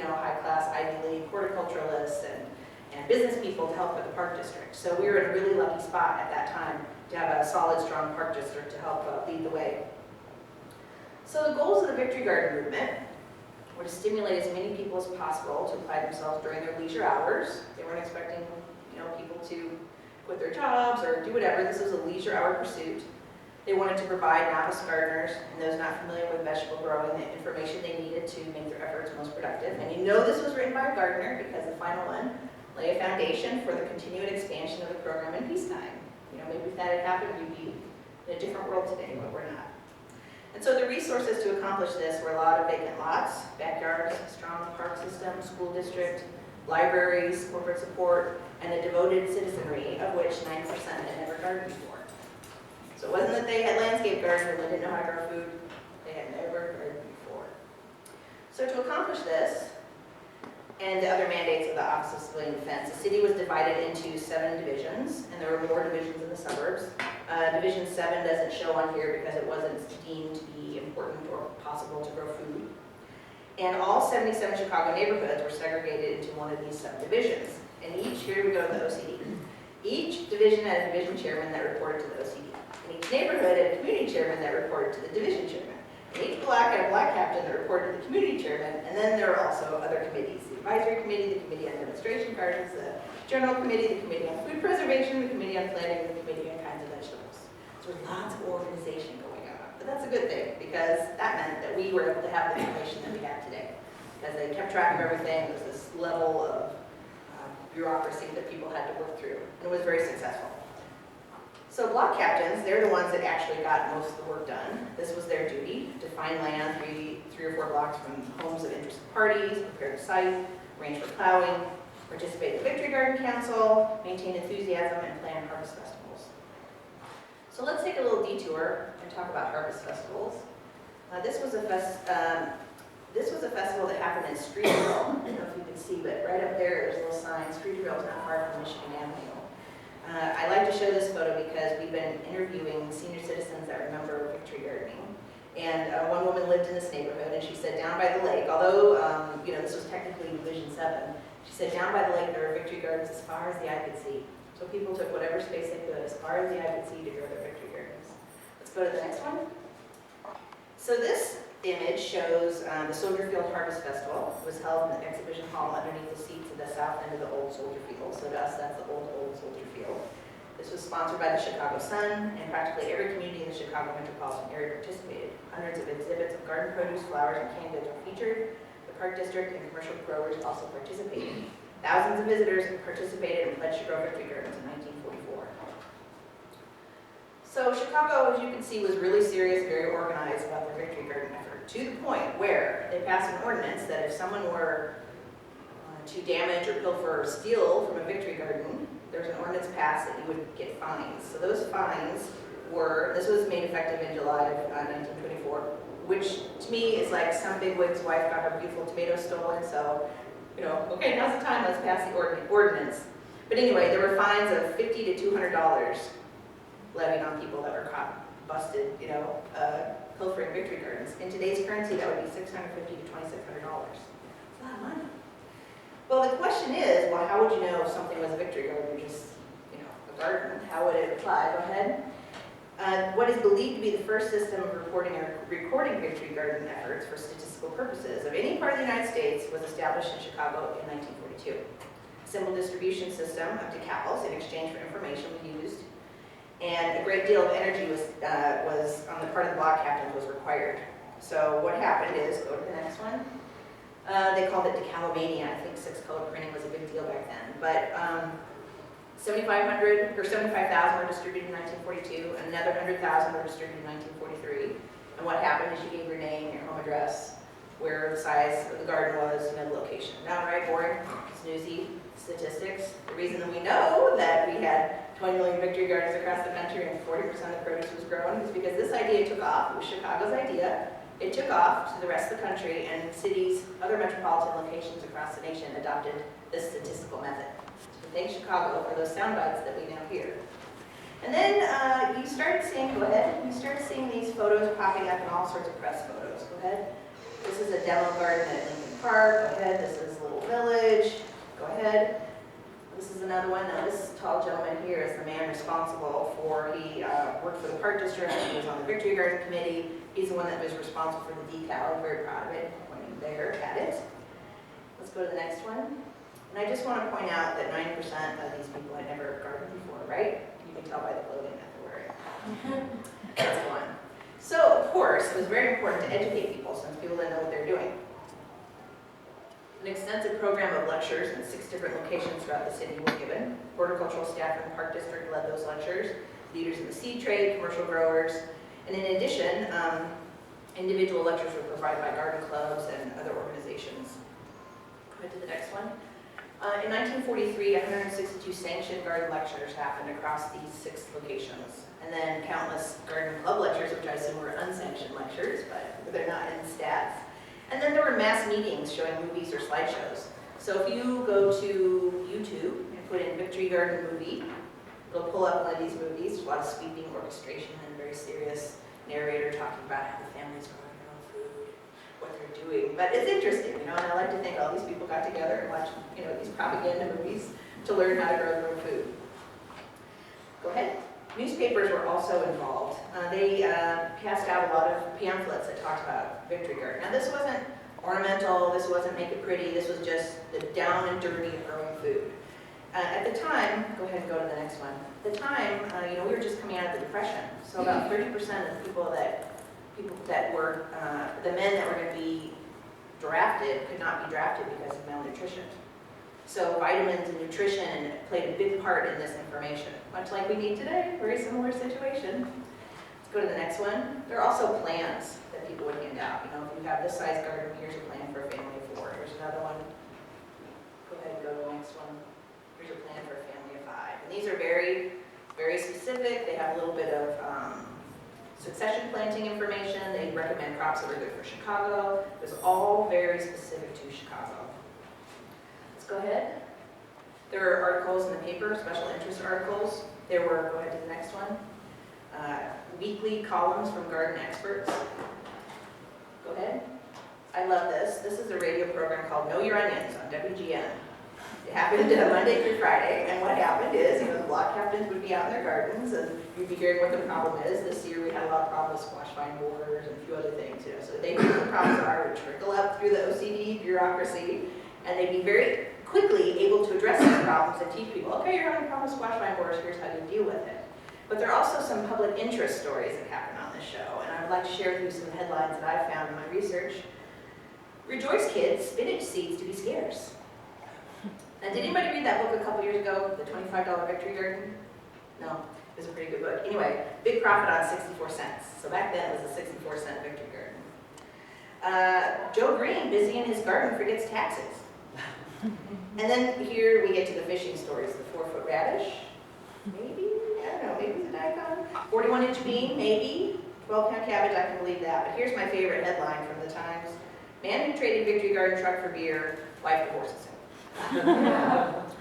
high-class Ivy League horticulturalists and business people to help with the park district. So we were in a really lucky spot at that time to have a solid, strong park district to help lead the way. So the goals of the Victory Garden movement were to stimulate as many people as possible to apply themselves during their leisure hours. They weren't expecting, people to quit their jobs or do whatever. This was a leisure hour pursuit. They wanted to provide novice gardeners and those not familiar with vegetable growing the information they needed to make their efforts most productive. And this was written by a gardener because the final one lay a foundation for the continued expansion of the program in peacetime. Maybe if that had happened, we'd be in a different world today, but we're not. And so the resources to accomplish this were a lot of vacant lots, backyards, strong park system, school district, libraries, corporate support, and a devoted citizenry, of which 9% had never gardened before. So it wasn't that they had landscape gardens and they didn't know how to grow food, they had never gardened before. So to accomplish this, and the other mandates of the Office of Civilian Defense, the city was divided into 7 divisions, and there were more divisions in the suburbs. Division 7 doesn't show on here because it wasn't deemed to be important or possible to grow food. And all 77 Chicago neighborhoods were segregated into one of these subdivisions. And here we go to the OCD. Each division had a division chairman that reported to the OCD. And each neighborhood had a community chairman that reported to the division chairman. And each block had a block captain that reported to the community chairman. And then there were also other committees. The advisory committee, the committee on demonstration gardens, the general committee, the committee on food preservation, the committee on planting, and the committee on kinds of vegetables. So there's lots of organization going on. But that's a good thing because that meant that we were able to have the information that we have today. Because they kept track of everything. There was this level of bureaucracy that people had to work through. And it was very successful. So block captains, they're the ones that actually got most of the work done. This was their duty, to find land 3 or 4 blocks from homes of interested parties, prepare the site, arrange for plowing, participate in the Victory Garden Council, maintain enthusiasm, and plan harvest festivals. So let's take a little detour and talk about harvest festivals. This was a festival that happened in Streeterville. I don't know if you can see, but right up there's a little sign. Streeterville is not far from Michigan Avenue. I like to show this photo because we've been interviewing senior citizens that remember Victory Gardening. And one woman lived in this neighborhood, and she said down by the lake, although this was technically Division 7, she said down by the lake there were Victory Gardens as far as the eye could see. So people took whatever space they could as far as the eye could see to grow their Victory Gardens. Let's go to the next one. So this image shows the Soldier Field Harvest Festival. It was held in the exhibition hall underneath the seats at the south end of the old Soldier Field. So to us, that's the old Soldier Field. This was sponsored by the Chicago Sun, and practically every community in the Chicago metropolitan area participated. Hundreds of exhibits of garden produce, flowers, and canned goods were featured. The Park District and commercial growers also participated. Thousands of visitors participated and pledged to grow Victory Gardens in 1944. So Chicago, as you can see, was really serious, very organized about their Victory Garden effort, to the point where they passed an ordinance that if someone were to damage or pilfer or steal from a Victory Garden, there was an ordinance passed that you would get fines. So those fines were, this was made effective in July of 1924, which to me is like some bigwig's wife got her beautiful tomatoes stolen, so, okay, now's the time, let's pass the ordinance. But anyway, there were fines of $50 to $200 levied on people that were caught, busted, pilfering Victory Gardens. In today's currency, that would be $650 to $2,600. It's a lot of money. Well, the question is, how would you know if something was a Victory Garden or just, a garden? How would it apply? Go ahead. What is believed to be the first system of recording Victory Garden efforts for statistical purposes of any part of the United States was established in Chicago in 1942. A simple distribution system of decals in exchange for information was used, and a great deal of energy was on the part of the block captains was required. So what happened is, go to the next one. They called it decalomania. I think 6-color printing was a big deal back then. But 7,500 or 75,000 were distributed in 1942, and another 100,000 were distributed in 1943. And what happened is you gave your name, your home address, where the size of the garden was, the location. Now, right, boring, snoozy statistics. The reason that we know that we had 20 million Victory Gardens across the country and 40% of the produce was grown is because this idea took off. It was Chicago's idea. It took off to the rest of the country, and cities, other metropolitan locations across the nation adopted this statistical method. So thank Chicago for those sound bites that we now hear. And then you started seeing, go ahead, you started seeing these photos popping up in all sorts of press photos. Go ahead. This is a demo garden at Lincoln park. Go ahead. This is Little Village. Go ahead. This is another one. Now this tall gentleman here is the man responsible for, he worked for the park district, he was on the Victory Garden Committee. He's the one that was responsible for the decal. I'm very proud of it, pointing there at it. Let's go to the next one. And I just want to point out that 90% of these people had never gardened before, right? You can tell by the clothing that they're wearing. That's one. So, of course, it was very important to educate people since people didn't know what they're doing. An extensive program of lectures in 6 different locations throughout the city were given. Horticultural staff in the park district led those lectures, leaders in the seed trade, commercial growers, and in addition, individual lectures were provided by garden clubs and other organizations. Go ahead to the next one. In 1943, 162 sanctioned garden lectures happened across these 6 locations. And then countless garden club lectures, which I assume were unsanctioned lectures, but they're not in stats. And then there were mass meetings showing movies or slideshows. So if you go to YouTube and put in Victory Garden movie, it'll pull up one of these movies. There's a lot of sweeping orchestration and very serious narrator talking about how the family's growing their own food, what they're doing. But it's interesting, you know, and I like to think all these people got together and watched, you know, these propaganda movies to learn how to grow their own food. Go ahead. Newspapers were also involved. They passed out a lot of pamphlets that talked about Victory Garden. Now this wasn't ornamental, this wasn't make it pretty, this was just the down and dirty of growing food. At the time, go ahead and go to the next one. At the time, you know, we were just coming out of the Depression, so about 30% of the people that were, the men that were going to be drafted could not be drafted because of malnutrition. So vitamins and nutrition played a big part in this information, much like we need today, very similar situation. Let's go to the next one. There are also plans that people would hand out. You know, if you have this size garden, here's a plan for a family of 4. Here's another one. Go ahead and go to the next one. Here's a plan for a family of 5. And these are very, very specific. They have a little bit of succession planting information. They recommend crops that are good for Chicago. It was all very specific to Chicago. Go ahead. There are articles in the paper, special interest articles. There were, go ahead to the next one, weekly columns from garden experts. Go ahead. I love this. This is a radio program called Know Your Onions on WGN. It happened Monday through Friday, and what happened is, you know, the block captains would be out in their gardens, and you'd be hearing what the problem is. This year we had a lot of problems with squash vine borers and a few other things, you know, so they knew what the problems are, would trickle up through the OCD bureaucracy, and they'd be very quickly able to address these problems and teach people, okay, you're having a problem with squash vine borers, here's how you deal with it. But there are also some public interest stories that happen on this show, and I would like to share with you some headlines that I've found in my research. Rejoice kids, spinach seeds to be scarce. Now, did anybody read that book a couple years ago, The $25 Victory Garden? No, it was a pretty good book. Anyway, big profit on 64 cents. So back then it was a 64-cent Victory Garden. Joe Green, busy in his garden, forgets taxes. And then here we get to the fishing stories. The 4-foot radish, maybe, I don't know, maybe it's a daikon. 41-inch bean, maybe. 12-pound cabbage, I can believe that. But here's my favorite headline from the Times. Man who traded Victory Garden truck for beer, wife divorces him. Let's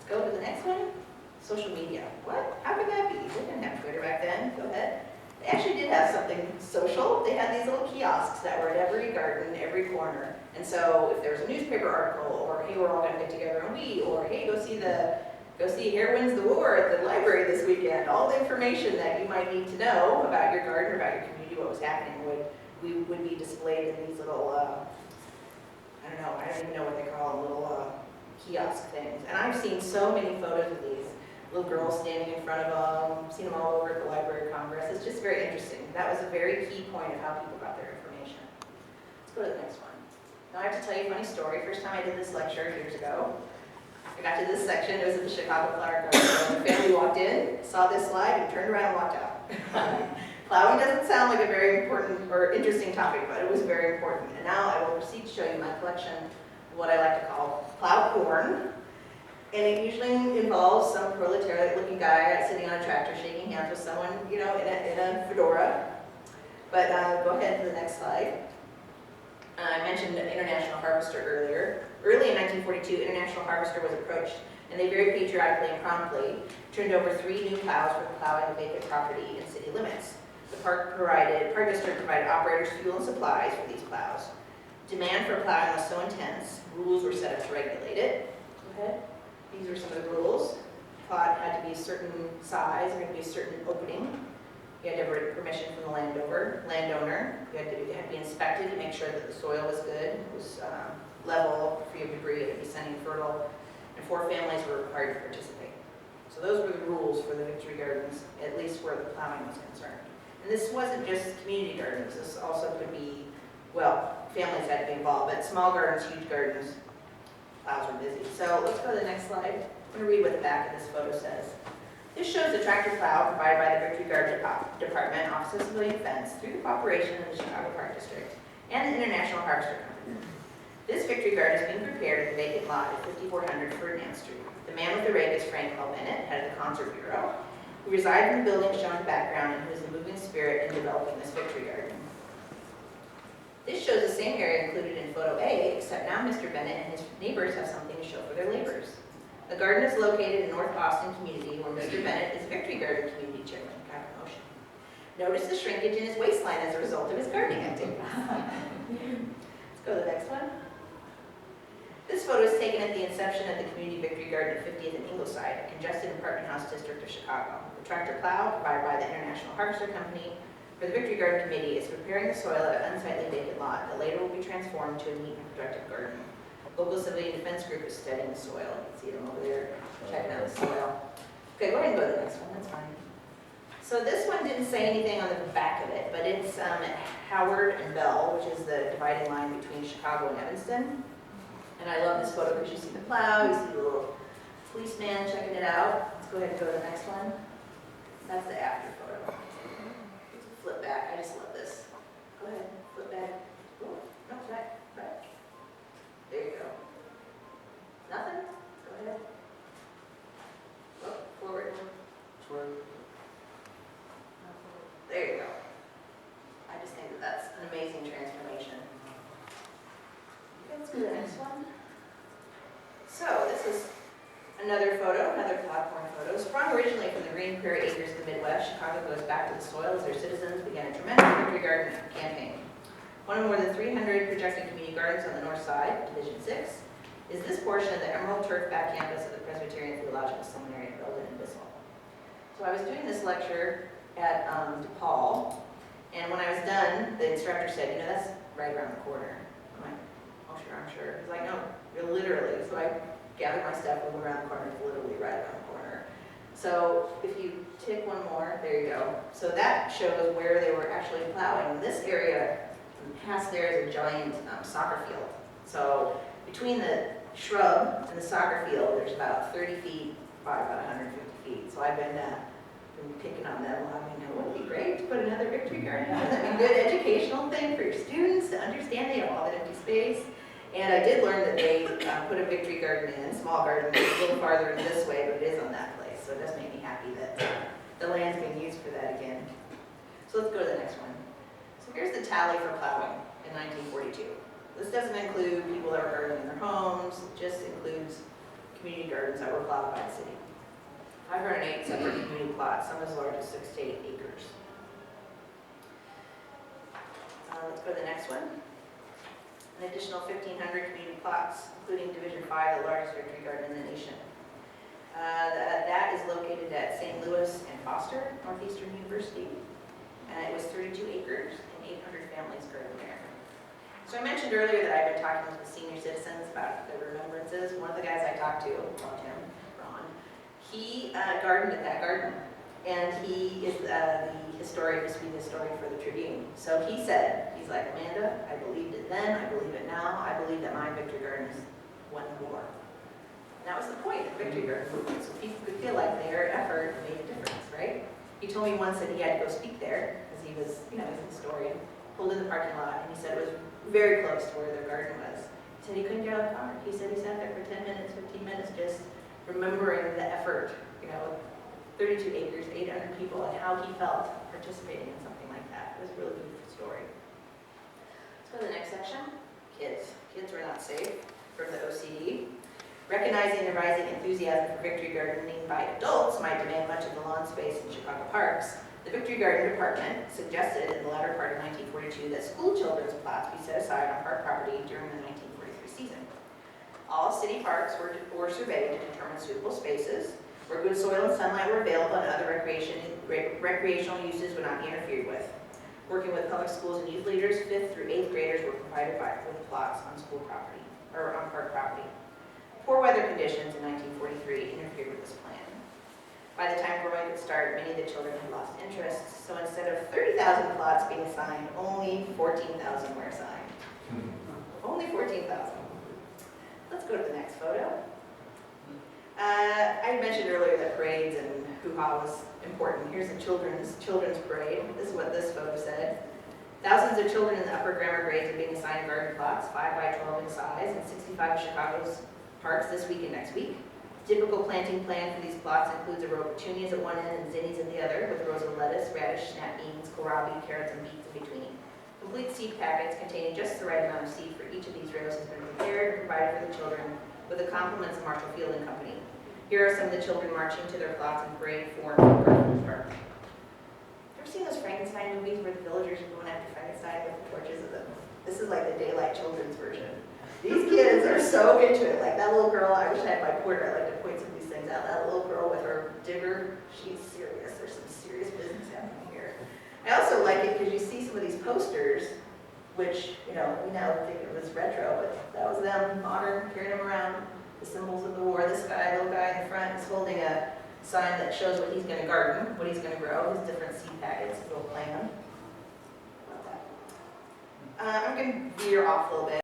go to the next one. Social media. What? How could that be? They didn't have Twitter back then. Go ahead. They actually did have something social. They had these little kiosks that were at every garden, every corner. And so if there was a newspaper article, or hey, we're all going to get together and we, or hey, go see Here Wins the War at the library this weekend. All the information that you might need to know about your garden, about your community, what was happening would be displayed in these little, I don't even know what they call them, little kiosk things. And I've seen so many photos of these little girls standing in front of them, seen them all over at the Library of Congress. It's just very interesting. That was a very key point of how people got their information. Let's go to the next one. Now I have to tell you a funny story. First time I did this lecture years ago, I got to this section. It was at the Chicago Flower Garden. The family walked in, saw this slide, and turned around and walked out. Plowing doesn't sound like a very important or interesting topic, but it was very important. And now I will proceed to show you my collection of what I like to call plow corn. And it usually involves some proletariat-looking guy sitting on a tractor shaking hands with someone, you know, in a fedora. But go ahead to the next slide. I mentioned the International Harvester earlier. Early in 1942, International Harvester was approached, and they very patriotically and promptly turned over 3 new plows for plowing the vacant property in city limits. The park district provided operators, fuel, and supplies for these plows. Demand for plowing was so intense, rules were set up to regulate it. Go ahead. These were some of the rules. Plot had to be a certain size, there had to be a certain opening. You had to have written permission from the landowner. It had to be inspected to make sure that the soil was good, it was level, free of debris, it had to be sunny and fertile, and 4 families were required to participate. So those were the rules for the victory gardens, at least where the plowing was concerned. And this wasn't just community gardens, this also could be, well, families had to be involved, but small gardens, huge gardens, plows were busy. So let's go to the next slide. I'm going to read what the back of this photo says. This shows the tractor plow provided by the Victory Garden Department, Office of Civilian Defense, through the cooperation of the Chicago Park District and the International Harvester Company. This Victory Garden is being prepared in a vacant lot at 5400 Ferdinand Street. The man with the rake is Frank L. Bennett, head of the Concert Bureau, who resides in the building shown in the background and who is the moving spirit in developing this Victory Garden. This shows the same area included in photo A, except now Mr. Bennett and his neighbors have something to show for their labors. The garden is located in North Austin community where Mr. Bennett is Victory Garden community chairman. Got a promotion. Notice the shrinkage in his waistline as a result of his gardening activity. Let's go to the next one. This photo is taken at the inception of the community Victory Garden at 50th and Ingleside, a congested apartment house district of Chicago. The tractor plow, provided by the International Harvester Company, for the Victory Garden Committee is preparing the soil of an unsightly vacant lot that later will be transformed to a neat and productive garden. Local civilian defense group is studying the soil. You can see them over there checking out the soil. Okay, go ahead and go to the next one, that's fine. So this one didn't say anything on the back of it, but it's Howard and Bell, which is the dividing line between Chicago and Evanston. And I love this photo because you see the plow, you see the little policeman checking it out. Let's go ahead and go to the next one. That's the after photo. Flip back, I just love this. Go ahead, flip back. Oh, no, back. There you go. Nothing? Go ahead. Oh, forward. There you go. I just think that that's an amazing transformation. Okay, let's go to the next one. So this is another photo, another platform photo. Sprung originally from the Green Prairie Acres of the Midwest, Chicago goes back to the soil as their citizens began a tremendous victory garden campaign. One of more than 300 projected community gardens on the north side, Division 6, is this portion of the Emerald Turf back campus of the Presbyterian Theological Seminary in Belden and Bissell. So I was doing this lecture at DePaul, and when I was done, the instructor said, you know, that's right around the corner. I'm like, oh, sure, I'm sure. He's like, no, you're literally. So I gathered my stuff and went around the corner. It's literally right around the corner. So if you tick one more, there you go. So that shows where they were actually plowing. This area past there is a giant soccer field. So between the shrub and the soccer field, there's about 30 feet by about 150 feet. So I've been picking on them. I mean, it would be great to put another victory garden. That'd be a good educational thing for your students to understand they have all that empty space. And I did learn that they put a victory garden in, small garden, a little farther this way, but it is on that place. So it does make me happy that the land's being used for that again. So let's go to the next one. So here's the tally for plowing in 1942. This doesn't include people that were gardening in their homes, it just includes community gardens that were plowed by the city. 508 separate community plots, some as large as 6 to 8 acres. Let's go to the next one. An additional 1,500 community plots, including Division 5, the largest victory garden in the nation. That is located at St. Louis and Foster, Northeastern University. It was 32 acres and 800 families gardened there. So I mentioned earlier that I've been talking with the senior citizens about their remembrances. One of the guys I talked to, loved him, Ron, he gardened at that garden. And he is the historian, used to be the historian for the Tribune. So he said, he's like, Amanda, I believed it then, I believe it now, I believe that my victory garden is one more. And that was the point of victory garden movement, so people could feel like their effort made a difference, right? He told me once that he had to go speak there, because he was, he's a historian, pulled in the parking lot, and he said it was very close to where their garden was. He said he couldn't get out of the car. He said he sat there for 10 minutes, 15 minutes, just remembering the effort, 32 acres, 800 people, and how he felt participating in something like that. It was a really beautiful story. Let's go to the next section. Kids. Kids were not safe from the OCD. Recognizing the rising enthusiasm for victory gardening by adults might demand much of the lawn space in Chicago parks, The Victory Garden Department suggested in the latter part of 1942 that school children's plots be set aside on park property during the 1943 season. All city parks were surveyed to determine suitable spaces where good soil and sunlight were available and other recreational uses would not be interfered with. Working with public schools and youth leaders, 5th through 8th graders were provided with plots on school property, or on park property. Poor weather conditions in 1943 interfered with this plan. By the time growing could start, many of the children had lost interest, so instead of 30,000 plots being assigned, only 14,000 were assigned. Only 14,000. Let's go to the next photo. I mentioned earlier that parades and hoo-ha was important. Here's a children's parade. This is what this photo said. Thousands of children in the upper grammar grades are being assigned garden plots, 5 by 12 in size, in 65 of Chicago's parks this week and next week. Typical planting plan for these plots includes a row of petunias at one end and zinnias at the other, with rows of lettuce, radish, snap beans, kohlrabi, carrots, and beets in between. Complete seed packets containing just the right amount of seed for each of these rows has been prepared and provided for the children with the compliments of Marshall Field and Company. Here are some of the children marching to their plots in parade form in Garfield Park. Ever seen those Frankenstein movies where the villagers are going after Frankenstein with the torches of them? This is like the daylight children's version. These kids are so into it. Like that little girl, I wish I had my pointer. I'd like to point some of these things out. That little girl with her digger, she's serious. There's some serious business happening here. I also like it because you see some of these posters, which, you know, we now think it was retro, but that was them, modern, carrying them around, the symbols of the war. This guy, little guy in the front, is holding a sign that shows what he's going to garden, what he's going to grow, his different seed packets, his little plan. I'm going to veer off a little bit.